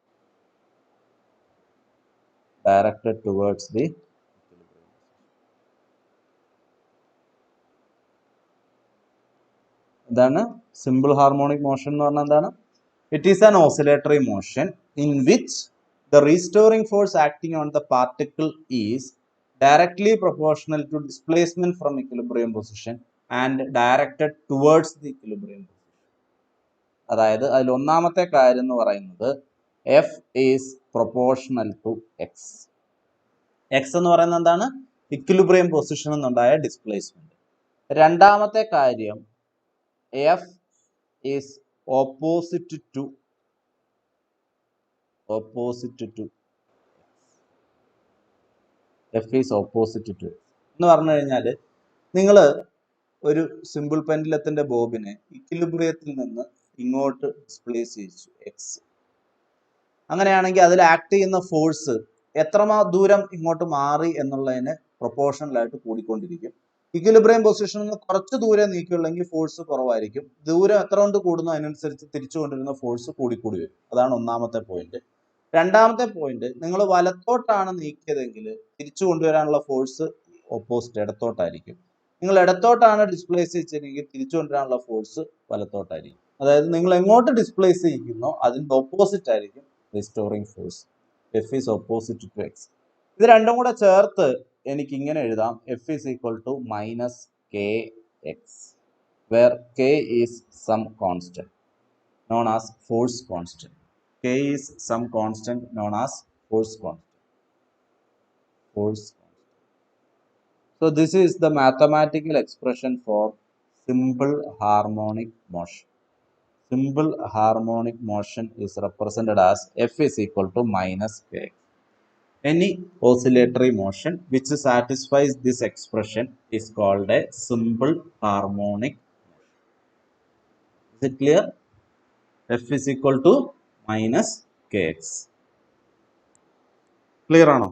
Speaker 1: എന്താണ് സിമ്പിൾ ഹാർമോണിക് മോഷൻ എന്ന് പറഞ്ഞാൽ എന്താണ്? It is an oscillatory motion in which the restoring force acting on the particle is directly proportional to displacement from equilibrium position and directed towards the equilibrium position. അതായത് അതിൽ ഒന്നാമത്തെ കാര്യം എന്ന് പറയുന്നത് F is proportional to X. X എന്ന് പറയുന്നത് എന്താണ്? Equilibrium പൊസിഷനിൽ നിന്നുണ്ടായ ഡിസ്പ്ലേസ്മെന്റ്. രണ്ടാമത്തെ കാര്യം F is opposite to F is opposite to എന്ന് പറഞ്ഞു കഴിഞ്ഞാൽ നിങ്ങൾ ഒരു സിമ്പിൾ പെൻഡുലത്തിന്റെ ബോബിനെ ഇക്വിലിബ്രിയത്തിൽ നിന്ന് ഇങ്ങോട്ട് ഡിസ്പ്ലേസ് ചെയ്യിച്ചു എക്സ്. അങ്ങനെയാണെങ്കിൽ അതിൽ ആക്ട് ചെയ്യുന്ന ഫോഴ്സ് എത്ര ദൂരം ഇങ്ങോട്ട് മാറി എന്നുള്ളതിന് പ്രൊപ്പോർഷണലായിട്ട് കൂടിക്കൊണ്ടിരിക്കും. ഇക്വിലിബ്രിയം പൊസിഷനിൽ നിന്ന് കുറച്ച് ദൂരം നീക്കിയുള്ളെങ്കിൽ ഫോഴ്സ് കുറവായിരിക്കും. ദൂരം എത്ര കൊണ്ട് കൂടുന്നു അതിനനുസരിച്ച് തിരിച്ചു കൊണ്ടിരുന്ന ഫോഴ്സ് കൂടിക്കൂടി വരും. അതാണ് ഒന്നാമത്തെ പോയിന്റ്. രണ്ടാമത്തെ പോയിന്റ്, നിങ്ങൾ വലത്തോട്ടാണ് നീക്കിയതെങ്കിൽ തിരിച്ചു കൊണ്ടുവരാനുള്ള ഫോഴ്സ് ഓപ്പോസിറ്റ് ഇടത്തോട്ടായിരിക്കും. നിങ്ങൾ ഇടത്തോട്ടാണ് ഡിസ്പ്ലേസ് ചെയ്യിച്ചതെങ്കിൽ തിരിച്ചു കൊണ്ടുവരാനുള്ള ഫോഴ്സ് വലത്തോട്ടായിരിക്കും. അതായത് നിങ്ങൾ എങ്ങോട്ട് ഡിസ്പ്ലേസ് ചെയ്യിക്കുന്നോ അതിന്റെ ഓപ്പോസിറ്റ് ആയിരിക്കും restoring force. F is opposite to X. ഇത് രണ്ടും കൂടെ ചേർത്ത് എനിക്ക് ഇങ്ങനെ എഴുതാം, F is equal to minus K X. where k is some constant known as force constant. K is some constant known as force constant. So this is the mathematical expression for simple harmonic motion. Simple harmonic motion is represented as F is equal to minus K. Any oscillatory motion which satisfies this expression is called a simple harmonic motion. Is it clear? F is equal to minus Kx. Clear or no?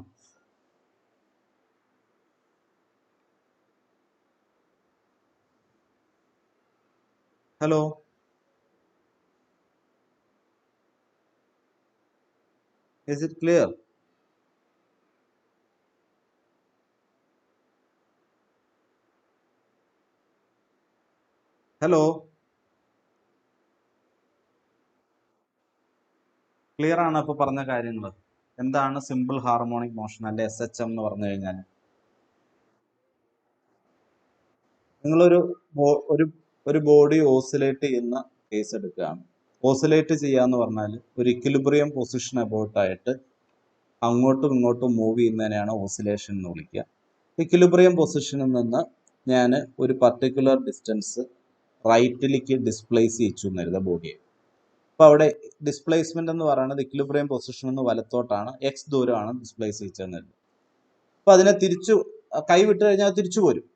Speaker 1: Hello? Is it clear? Hello? Clear ആണ് ഇപ്പോൾ പറഞ്ഞ കാര്യങ്ങൾ? എന്താണ് simple harmonic motion അല്ലെ SHM എന്ന് പറഞ്ഞു കഴിഞ്ഞാൽ? നിങ്ങളൊരു ഒരു ബോഡി ഓസിലേറ്റ് ചെയ്യുന്ന കേസ് എടുക്കുകയാണ്. ഓസിലേറ്റ് ചെയ്യാന്ന് പറഞ്ഞാൽ ഒരു ഇക്വിലിബ്രിയം പൊസിഷൻ അബൌട്ടായിട്ട് അങ്ങോട്ടും ഇങ്ങോട്ടും മൂവ് ചെയ്യുന്നതിനെയാണ് ഓസിലേഷൻ എന്ന് വിളിക്കുക. ഇക്വിലിബ്രിയം പൊസിഷനിൽ നിന്ന് ഞാൻ ഒരു പർട്ടിക്കുലർ ഡിസ്റ്റൻസ് റൈറ്റിലേക്ക് ഡിസ്പ്ലേസ് ചെയ്യിച്ചു എന്നരുത ബോഡിയെ. അപ്പോൾ അവിടെ ഡിസ്പ്ലേസ്മെന്റ് എന്ന് പറയുന്നത് ഇക്വിലിബ്രിയം പൊസിഷനിൽ നിന്ന് വലത്തോട്ടാണ്, എക്സ് ദൂരമാണ് ഡിസ്പ്ലേസ് ചെയ്യിച്ചെന്നത്. അപ്പോൾ അതിനെ തിരിച്ചു കൈ വിട്ട് കഴിഞ്ഞാൽ തിരിച്ചു പോരും.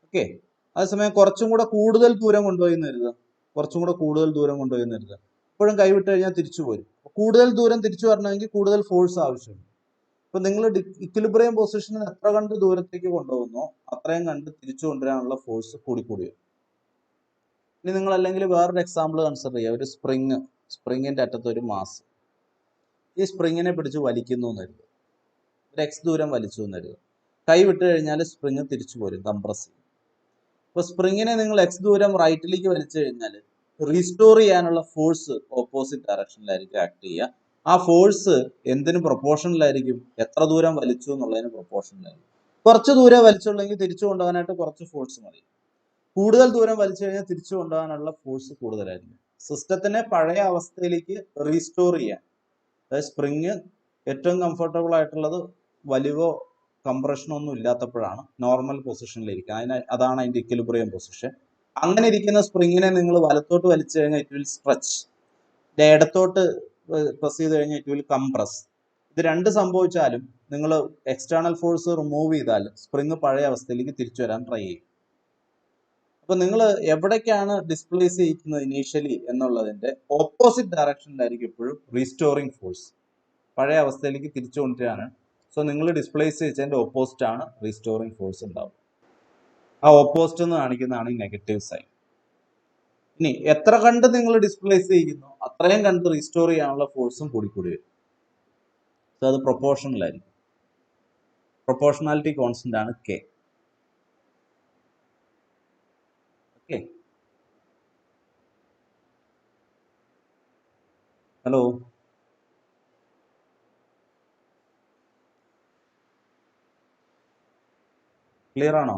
Speaker 1: ഓക്കെ. അതേസമയം കുറച്ചും കൂടെ കൂടുതൽ ദൂരം കൊണ്ടുപോയി എന്നരുത്, എപ്പോഴും കൈ വിട്ട് കഴിഞ്ഞാൽ തിരിച്ചു പോരും. കൂടുതൽ ദൂരം തിരിച്ചു വരണമെങ്കിൽ കൂടുതൽ ഫോഴ്സ് ആവശ്യമുണ്ട്. ഇപ്പൊ നിങ്ങൾ ഇക്വിലിബ്രിയം പൊസിഷനിൽ എത്ര കണ്ട് ദൂരത്തേക്ക് കൊണ്ടുപോകുന്നോ അത്രയും കണ്ട് തിരിച്ചു കൊണ്ടുവരാനുള്ള ഫോഴ്സ് കൂടിക്കൂടി വരും. ഇനി നിങ്ങൾ അല്ലെങ്കിൽ വേറൊരു എക്സാമ്പിൾ കൺസിഡർ ചെയ്യുക. ഒരു സ്പ്രിങ്ങിന്റെ അറ്റത്ത് ഒരു മാസ്, ഈ സ്പ്രിങ്ങിനെ പിടിച്ച് വലിക്കുന്നു എന്നരുത്, ഒരു എക്സ് ദൂരം വലിച്ചു എന്നരുത്. കൈ വിട്ട് കഴിഞ്ഞാൽ സ്പ്രിങ് തിരിച്ചു പോരും, കംപ്രസ് ചെയ്യും. ഇപ്പൊ സ്പ്രിങ്ങിനെ നിങ്ങൾ എക്സ് ദൂരം റൈറ്റിലേക്ക് വലിച്ചു കഴിഞ്ഞാൽ റീസ്റ്റോർ ചെയ്യാനുള്ള ഫോഴ്സ് ഓപ്പോസിറ്റ് ഡയറക്ഷനിലായിരിക്കും ആക്ട് ചെയ്യുക. ആ ഫോഴ്സ് എന്തിനു പ്രൊപ്പോർഷനിലായിരിക്കും? എത്ര ദൂരം വലിച്ചു എന്നുള്ളതിന് പ്രൊപ്പോർഷനിലായിരിക്കും. കുറച്ച് ദൂരം വലിച്ചുള്ളെങ്കിൽ തിരിച്ചു കൊണ്ടുപോകാനായിട്ട് കുറച്ച് ഫോഴ്സ് മതി. കൂടുതൽ ദൂരം വലിച്ചു കഴിഞ്ഞാൽ തിരിച്ചു കൊണ്ടുപോകാനുള്ള ഫോഴ്സ് കൂടുതലായിരിക്കും. സിസ്റ്റത്തിനെ പഴയ അവസ്ഥയിലേക്ക് റീസ്റ്റോർ ചെയ്യാൻ, അതായത് സ്പ്രിങ് ഏറ്റവും കംഫർട്ടബിൾ ആയിട്ടുള്ളത് വലിവോ കംപ്രഷനോ ഒന്നും ഇല്ലാത്തപ്പോഴാണ് നോർമൽ പൊസിഷനിലിരിക്കുക. അതാണ് അതിന്റെ ഇക്വിലിബ്രിയം പൊസിഷൻ. അങ്ങനെ ഇരിക്കുന്ന സ്പ്രിങ്ങിനെ നിങ്ങൾ വലത്തോട്ട് വലിച്ചു കഴിഞ്ഞാൽ ഇറ്റ് വിൽ സ്ട്രെച്ച്, ഇടത്തോട്ട് പ്രസ് ചെയ്ത് കഴിഞ്ഞാൽ ഇറ്റ് വിൽ കംപ്രസ്. ഇത് രണ്ട് സംഭവിച്ചാലും നിങ്ങൾ എക്സ്റ്റേണൽ ഫോഴ്സ് റിമൂവ് ചെയ്താൽ സ്പ്രിങ് പഴയ അവസ്ഥയിലേക്ക് തിരിച്ചു വരാൻ ട്രൈ ചെയ്യും. അപ്പൊ നിങ്ങൾ എവിടേക്കാണ് ഡിസ്പ്ലേസ് ചെയ്യിക്കുന്നത് ഇനീഷ്യലി എന്നുള്ളതിന്റെ ഓപ്പോസിറ്റ് ഡയറക്ഷനിലായിരിക്കും എപ്പോഴും റീസ്റ്റോറിങ് ഫോഴ്സ്, പഴയ അവസ്ഥയിലേക്ക് തിരിച്ചു കൊണ്ടുവരാനാണ്. സോ നിങ്ങൾ ഡിസ്പ്ലേസ് ചെയ്തതിന്റെ ഓപ്പോസിറ്റ് ആണ് റീസ്റ്റോറിങ് ഫോഴ്സ് ഉണ്ടാവും. ആ ഓപ്പോസിറ്റ് എന്ന് കാണിക്കുന്നതാണ് ഈ നെഗറ്റീവ് സൈൻ. ഇനി എത്ര കണ്ട് നിങ്ങൾ ഡിസ്പ്ലേസ് ചെയ്യുന്നു അത്രയും കണ്ട് റീസ്റ്റോർ ചെയ്യാനുള്ള ഫോഴ്സും കൂടിക്കൂടി വരും. സോ അത് പ്രൊപ്പോർഷണലായിരിക്കും. പ്രൊപ്പോർഷണാലിറ്റി കോൺസ്റ്റന്റ് ആണ് കെ. ഓക്കെ. ഹലോ? ക്ലിയർ ആണോ?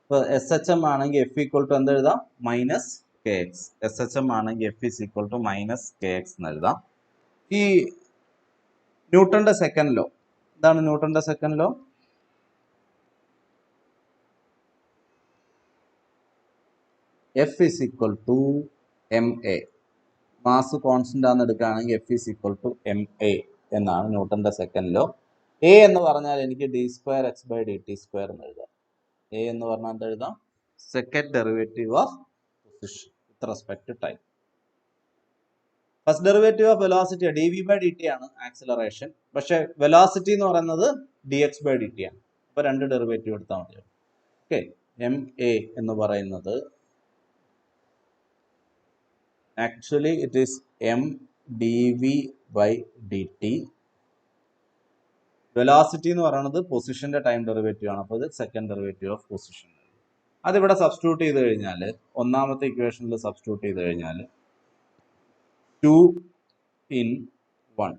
Speaker 1: ഇപ്പൊ SHM ആണെങ്കിൽ F ഈക്വൽ ടു എന്ത് എഴുതാം? Minus K X. SHM ആണെങ്കിൽ F is equal to minus K X എന്ന് എഴുതാം. ഈ ന്യൂട്ടന്റെ സെക്കൻഡ് ലോ എന്താണ്? ന്യൂട്ടന്റെ second law F is equal to MA. Mass constant ആണെന്ന് എടുക്കുകയാണെങ്കിൽ F is equal to MA എന്നാണ് ന്യൂട്ടന്റെ സെക്കൻഡ് ലോ. A എന്ന് പറഞ്ഞാൽ എനിക്ക് d²x/dt² എന്ന് എഴുതാം. A എന്ന് പറഞ്ഞാൽ എന്താ എഴുതാം? Second derivative of position with respect to time. First derivative of velocity dv/dt ആണ് ആക്സിലറേഷൻ. പക്ഷെ വെലോസിറ്റി എന്ന് പറയുന്നത് dx/dt ആണ്. അപ്പൊ രണ്ട് ഡെറിവേറ്റീവ് എടുത്താൽ മതി. ഓക്കെ. MA എന്ന് പറയുന്നത് actually it is mdv/dt. Velocity എന്ന് പറയുന്നത് പൊസിഷന്റെ ടൈം ഡെറിവേറ്റീവ് ആണ്. അപ്പോൾ ഇത് സെക്കൻഡ് ഡെറിവേറ്റീവ് ഓഫ് പൊസിഷൻ. അതിവിടെ സബ്സ്റ്റിറ്റ്യൂട്ട് ചെയ്ത് കഴിഞ്ഞാൽ ഒന്നാമത്തെ ഇക്വേഷനിൽ സബ്സ്റ്റിറ്റ്യൂട്ട് ചെയ്ത് കഴിഞ്ഞാൽ 2 in 1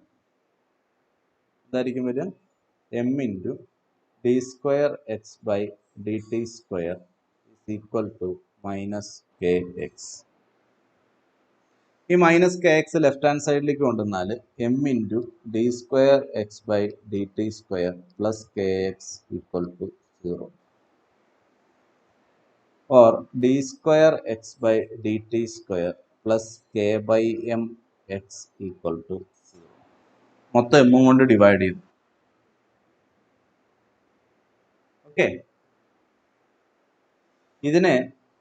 Speaker 1: ഇതായിരിക്കും വരിക. m into D square X by D T square is equal to minus K X. ഈ minus K X left hand സൈഡിലേക്ക് കൊണ്ടുവന്നാൽ M into D square X by D T square plus K X equal to 0. or d square x by dt square plus k by m x equal to 0. മൊത്തം m കൊണ്ട് divide ചെയ്തു. Okay, ഇതിനെ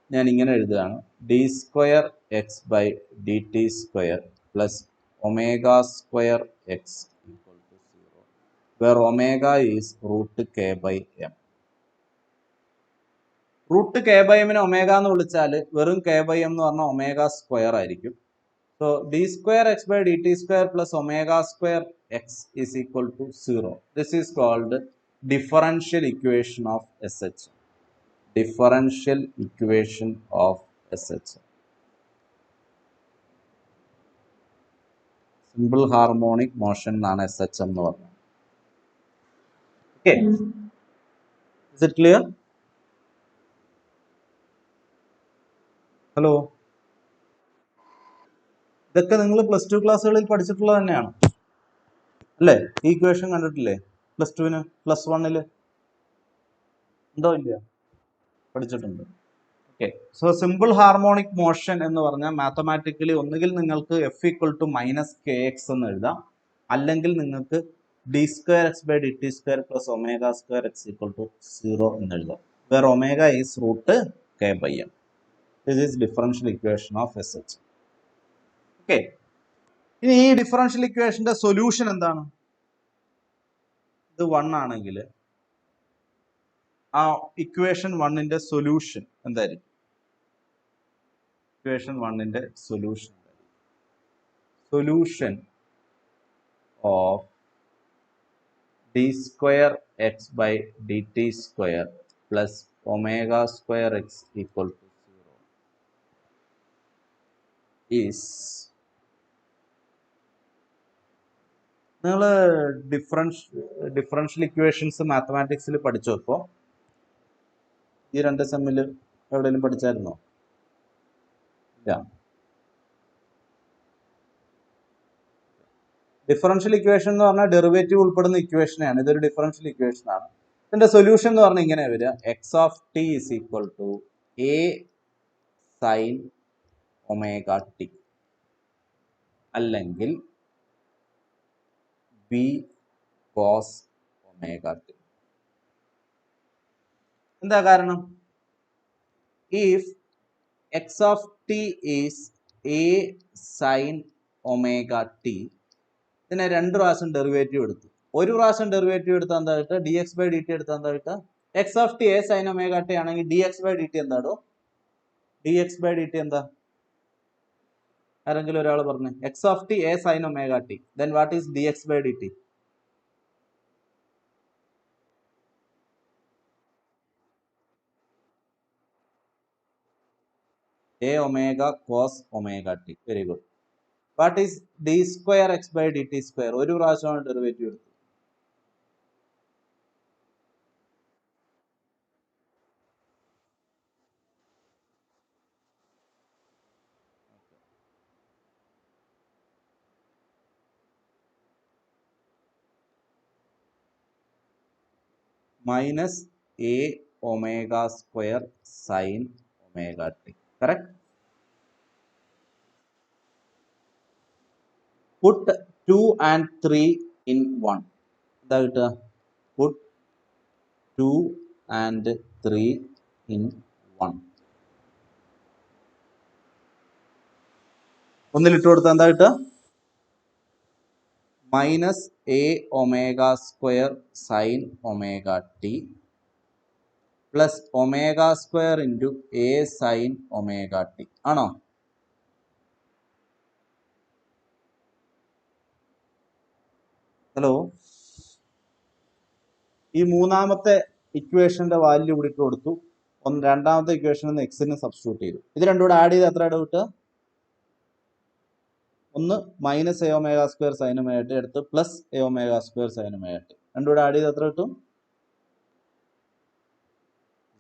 Speaker 1: ഞാൻ ഇങ്ങനെ എഴുതുകയാണ്, D square X by D T square plus omega square X equal to 0, where omega is root K by M. Root K by എമ്മിനെ omega എന്ന് വിളിച്ചാൽ വെറും കെ ബൈ എം എന്ന് പറഞ്ഞാൽ ഒമേഗ സ്ക്വയർ ആയിരിക്കും. So D square X by D T square plus omega square X is equal to 0. This is called differential equation of S H. Differential equation of S H. Simple harmonic motion എന്നാണ് S H എന്ന് പറഞ്ഞത്. Okay, is it clear? Hello, ഇതൊക്കെ നിങ്ങൾ plus two ക്ലാസ്സുകളിൽ പഠിച്ചിട്ടുള്ളത് തന്നെയാണ് അല്ലേ? ഈ ഇക്വേഷൻ കണ്ടിട്ടില്ലേ പ്ലസ് ടുവിന്, പ്ലസ് വണ്ണില് ഉണ്ടോ? ഇല്ല, പഠിച്ചിട്ടുണ്ട്. Okay, so simple harmonic motion എന്ന് പറഞ്ഞാൽ മാത്തമാറ്റിക്കലി ഒന്നുകിൽ നിങ്ങൾക്ക് F equal to minus K X എന്ന് എഴുതാം, അല്ലെങ്കിൽ നിങ്ങൾക്ക് D square X by D T square plus omega square X equal to 0 എന്ന് എഴുതാം, where omega is root K by M. This is differential equation of S H. Okay, ഇനി ഈ differential ഇക്വേഷന്റെ solution എന്താണ്? ഇത് 1 ആണെങ്കിൽ ആ ഇക്വേഷൻ 1ന്റെ സൊല്യൂഷൻ എന്തായിരിക്കും? ഇക്വേഷൻ 1ന്റെ solution solution of D square X by D T square plus omega square X equal to 0 is, നിങ്ങൾ ഡിഫറൻഷ്യൽ ഇക്വേഷൻസ് മാത്തമാറ്റിക്സിൽ പഠിച്ചു. ഇപ്പോൾ ഈ 2 സെമ്മിൽ എവിടെയെങ്കിലും പഠിച്ചായിരുന്നോ? ഇല്ല. ഡിഫറൻഷ്യൽ ഇക്വേഷൻ എന്ന് പറഞ്ഞാൽ ഡെറിവേറ്റീവ് ഉൾപ്പെടുന്ന ഇക്വേഷനാണ്. ഇതൊരു ഡിഫറൻഷ്യൽ ഇക്വേഷൻ ആണ്. ഇതിന്റെ സൊല്യൂഷൻ എന്ന് പറഞ്ഞാൽ ഇങ്ങനെ വരിക, X of T is equal to A sine omega T അല്ലെങ്കിൽ ബി കോസ് ഒമേഗ ടി. എന്താ കാരണം? If X of T is A sine omega T, ഇതിനെ 2 പ്രാവശ്യം ഡെറിവേറ്റീവ് എടുത്തു. ഒരു പ്രാവശ്യം ഡെറിവേറ്റീവ് എടുത്താൽ എന്താ കിട്ടുക? D X by D T എടുത്താൽ എന്താ കിട്ടുക? X of T A sine omega T ആണെങ്കിൽ D X by D T എന്താടോ? D X by D T എന്താ? ആരെങ്കിലും ഒരാൾ പറഞ്ഞു. X of T A sine omega T, then what is D X by D T? A omega cos omega T. Very good. What is D square X by D T square? ഒരു പ്രാവശ്യമാണ് derivative എടുത്തത്. Minus A omega square sine omega T. Correct. Put 2 and 3 in 1. എന്താ കിട്ടുക? Put 2 and 3 in 1. ഒന്നിലിട്ട് കൊടുത്താൽ എന്താ കിട്ടുക? Minus A omega square sine omega T plus omega square into A sine omega T. ആണോ? Hello, ഈ മൂന്നാമത്തെ ഇക്വേഷന്റെ വാല്യൂ ഇവിടെ ഇട്ട് കൊടുത്തു. രണ്ടാമത്തെ ഇക്വേഷനിൽ നിന്ന് എക്സിന് സബ്സ്റ്റിറ്റ്യൂട്ട് ചെയ്തു. ഇത് രണ്ടും കൂടെ ആഡ് ചെയ്ത് എത്ര കിട്ടുക? ഒന്ന് minus A omega square sine omega T എടുത്ത് plus A omega square sine omega T. രണ്ടും കൂടെ ആഡ് ചെയ്ത് എത്ര കിട്ടും?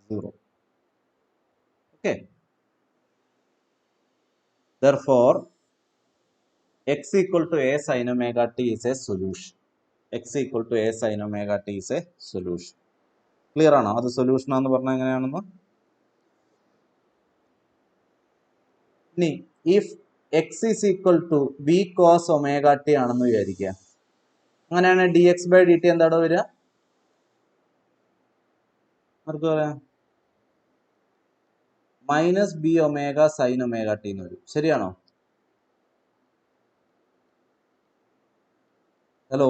Speaker 1: 0. Okay. Therefore, x equal to a sin omega t is a solution. X equal to a sin omega t is a solution. Clear ആണോ? അത് solution ആണെന്ന് പറഞ്ഞാൽ എങ്ങനെയാണെന്ന്? ഇനി if x is equal to b cos omega t ആണെന്ന് വിചാരിക്കുക. അങ്ങനെയാണ് dx by dt എന്താണോ വരിക? ആർക്ക് പറയാം? Minus B omega sine omega T എന്ന് വരും. ശരിയാണോ? ഹലോ,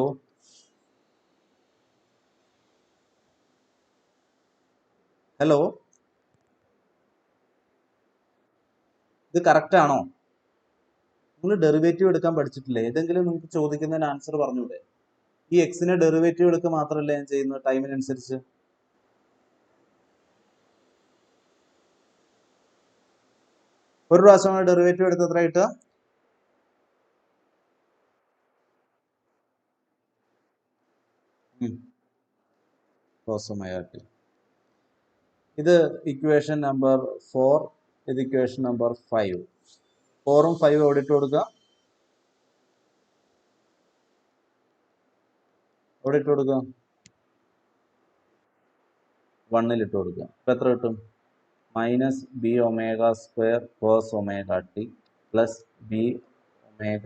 Speaker 1: ഹലോ, ഇത് കറക്റ്റ് ആണോ? നിങ്ങൾ ഡെറിവേറ്റീവ് എടുക്കാൻ പഠിച്ചിട്ടില്ലേ? ഏതെങ്കിലും നിങ്ങൾക്ക് ചോദിക്കുന്നതിന് ആൻസർ പറഞ്ഞൂടെ? ഈ എക്സിനെ ഡെറിവേറ്റീവ് എടുക്കുക മാത്രമല്ല ഞാൻ ചെയ്യുന്നത് ടൈമിനനുസരിച്ച്. ഒരു പ്രാവശ്യം ഡെറിവേറ്റീവ് എടുത്ത് എത്ര കിട്ടുക? cos omega t. ഇത് ഇക്വേഷൻ നമ്പർ 4, ഇത് ഇക്വേഷൻ നമ്പർ 5. 4ഉം 5ഉം എവിടെ ഇട്ട് കൊടുക്കുക? എവിടെ ഇട്ട് കൊടുക്കുക? 1ൽ ഇട്ട് കൊടുക്കുക. അപ്പൊ എത്ര കിട്ടും? Minus B omega square cos omega T plus B omega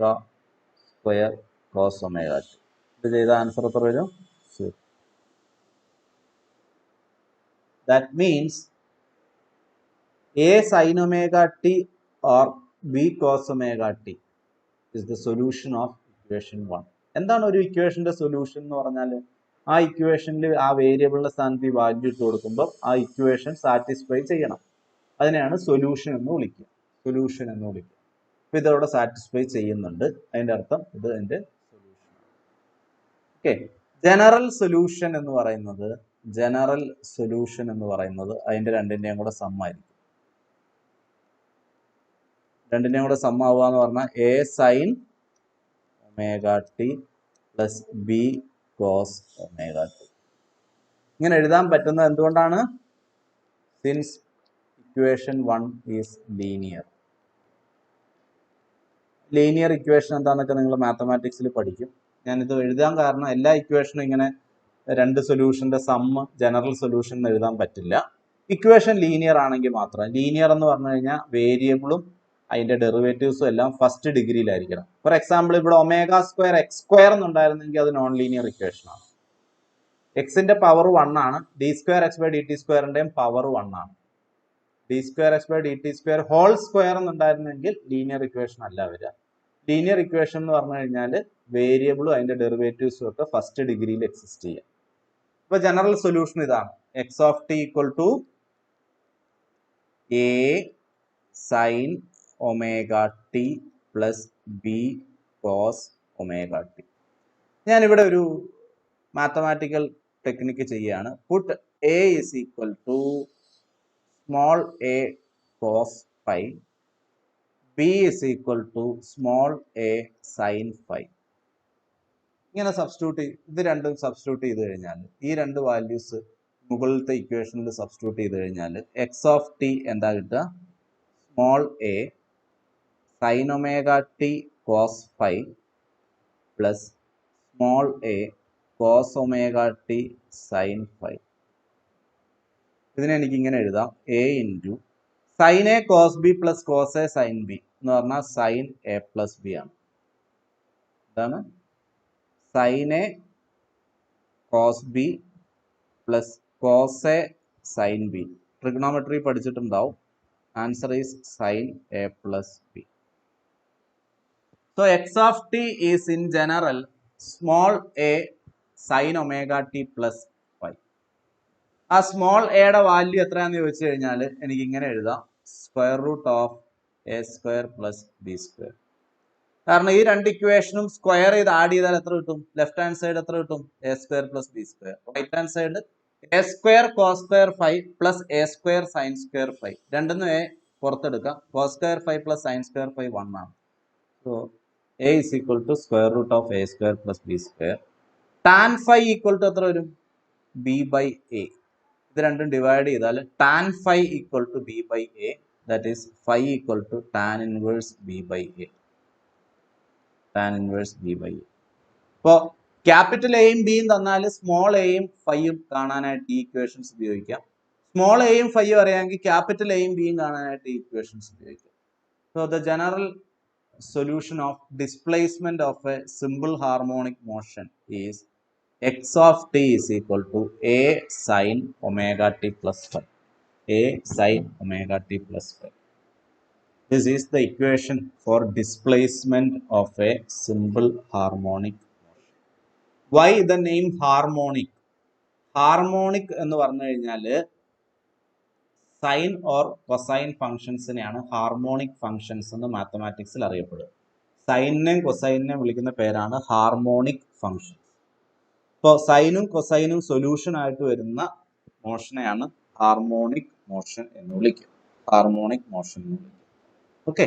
Speaker 1: square cos omega T. ഇത് ചെയ്ത ആൻസർ എത്ര വരും? That means a sin omega t or b cos omega t is the solution of equation 1. എന്താണ് ഒരു ഇക്വേഷന്റെ solution എന്ന് പറഞ്ഞാൽ? ആ ഇക്വേഷനിൽ ആ വേരിയബിളിന്റെ സ്ഥാനത്ത് ഈ വാല്യൂ ഇട്ട് കൊടുക്കുമ്പോൾ ആ ഇക്വേഷൻ സാറ്റിസ്ഫൈ ചെയ്യണം. അതിനെയാണ് സൊല്യൂഷൻ എന്ന് വിളിക്കുക. സൊല്യൂഷൻ എന്ന് വിളിക്കുക. അപ്പൊ ഇതവിടെ സാറ്റിസ്ഫൈ ചെയ്യുന്നുണ്ട്. അതിന്റെ അർത്ഥം ഇത് അതിന്റെ സൊല്യൂഷൻ. ഓക്കെ. ജനറൽ സൊല്യൂഷൻ എന്ന് പറയുന്നത് അതിന്റെ രണ്ടിന്റെയും കൂടെ സമ്മായിരിക്കും. രണ്ടിന്റെയും കൂടെ സമ്മാവുക എന്ന് പറഞ്ഞാൽ A sine omega T plus B cos omega T. ഇങ്ങനെ എഴുതാൻ പറ്റുന്നത് എന്തുകൊണ്ടാണ്? Since equation 1 is linear. Linear equation എന്താണെന്നൊക്കെ നിങ്ങൾ മാത്തമാറ്റിക്സിൽ പഠിക്കും. ഞാനിത് എഴുതാൻ കാരണം എല്ലാ ഇക്വേഷനും ഇങ്ങനെ രണ്ട് സൊല്യൂഷന്റെ സമ്മ് ജനറൽ സൊല്യൂഷൻ എന്ന് എഴുതാൻ പറ്റില്ല. ഇക്വേഷൻ ലീനിയർ ആണെങ്കിൽ മാത്രം. ലീനിയർ എന്ന് പറഞ്ഞു കഴിഞ്ഞാൽ വേരിയബിളും അതിന്റെ ഡെറിവേറ്റീവ്സും എല്ലാം ഫസ്റ്റ് ഡിഗ്രിയിലായിരിക്കണം. ഫോർ എക്സാമ്പിൾ ഇവിടെ ഒമേഗ സ്ക്വയർ എക്സ് സ്ക്വയർ എന്നുണ്ടായിരുന്നെങ്കിൽ അത് നോൺ ലീനിയർ ഇക്വേഷൻ ആണ്. എക്സിന്റെ പവർ 1 ആണ്. D square X by D T സ്ക്വയറിന്റെയും പവർ 1 ആണ്. D square X by D T square whole square എന്നുണ്ടായിരുന്നെങ്കിൽ ലീനിയർ ഇക്വേഷൻ അല്ല വരിക. ലീനിയർ ഇക്വേഷൻ എന്ന് പറഞ്ഞു കഴിഞ്ഞാൽ വേരിയബിളും അതിന്റെ ഡെറിവേറ്റീവ്സും ഒക്കെ ഫസ്റ്റ് ഡിഗ്രിയിൽ എക്സിസ്റ്റ് ചെയ്യാം. ഇപ്പൊ ജനറൽ സൊല്യൂഷൻ ഇതാണ്. X of T equal to A sine omega T plus B cos omega T. ഞാനിവിടെ ഒരു മാത്തമാറ്റിക്കൽ ടെക്നിക്ക് ചെയ്യുകയാണ്. Put A is equal to small A cos phi, B is equal to small A sine phi. ഇങ്ങനെ substitute ഇത് രണ്ടും substitute ചെയ്ത് കഴിഞ്ഞാൽ ഈ രണ്ട് വാല്യൂസ് മുകളിലത്തെ ഇക്വേഷനിൽ സബ്സ്റ്റിറ്റ്യൂട്ട് ചെയ്ത് കഴിഞ്ഞാൽ എക്സ് ഓഫ് ടി എന്താ കിട്ടുക? Small A sine omega T cos phi plus small A cos omega T sine phi. ഇതിനെ എനിക്ക് ഇങ്ങനെ എഴുതാം. A into sine A cos B plus cos A sine B എന്ന് പറഞ്ഞാൽ സൈൻ എ പ്ലസ് ബി ആണ്. ഇതാണ് sine A cos B plus cos A sine B. Trigonometry പഠിച്ചിട്ടുണ്ടാവും. Answer is sine A plus B. So X of T is in general small A sine omega T plus phi. ആ small എയുടെ value എത്രയാണെന്ന് ചോദിച്ചു കഴിഞ്ഞാൽ എനിക്ക് ഇങ്ങനെ എഴുതാം. Square root of A square plus B square. കാരണം ഈ രണ്ട് ഇക്വേഷനും സ്ക്വയർ ചെയ്ത് ആഡ് ചെയ്താൽ എത്ര കിട്ടും? ലെഫ്റ്റ് ഹാൻഡ് സൈഡ് എത്ര കിട്ടും? A square plus B square. Right hand side A square cos square five plus A square sine square five. രണ്ടെന്നും എ പുറത്തെടുക്കാം. Cos square five plus sine square five 1 ആണ്. So A is equal to square root of A square plus B square. Tan five equal to എത്ര വരും? B by A. ഇത് രണ്ടും divide ചെയ്താൽ tan phi equal to B by A, that is phi equal to tan inverse B by A. Tan inverse B by A. ഇപ്പോൾ capital എയും ബിയും തന്നാൽ small എയും ഫൈയും കാണാനായിട്ട് ഈ ഇക്വേഷൻസ് ഉപയോഗിക്കാം. സ്മോൾ എയും ഫൈയും അറിയാമെങ്കിൽ ക്യാപിറ്റൽ എയും ബിയും കാണാനായിട്ട് ഈ ഇക്വേഷൻസ് ഉപയോഗിക്കാം. So the general solution of displacement of a simple harmonic motion is x of t is equal to a sin omega t plus phi. A sin omega t plus phi. This is the equation for displacement of a simple harmonic motion. Why the name harmonic? Harmonic എന്ന് പറഞ്ഞു കഴിഞ്ഞാൽ sine or cosine ഫംഗ്ഷൻസിനെയാണ് harmonic functions എന്ന് മാത്തമാറ്റിക്സിൽ അറിയപ്പെടുക. സൈനിനെയും കൊസൈനിനെയും വിളിക്കുന്ന പേരാണ് harmonic functions. ഇപ്പോൾ സൈനും കൊസൈനും solution ആയിട്ട് വരുന്ന മോഷനെയാണ് ഹാർമോണിക് മോഷൻ എന്ന് വിളിക്കുക. ഹാർമോണിക് മോഷൻ എന്ന് വിളിക്കുക. ഓക്കെ.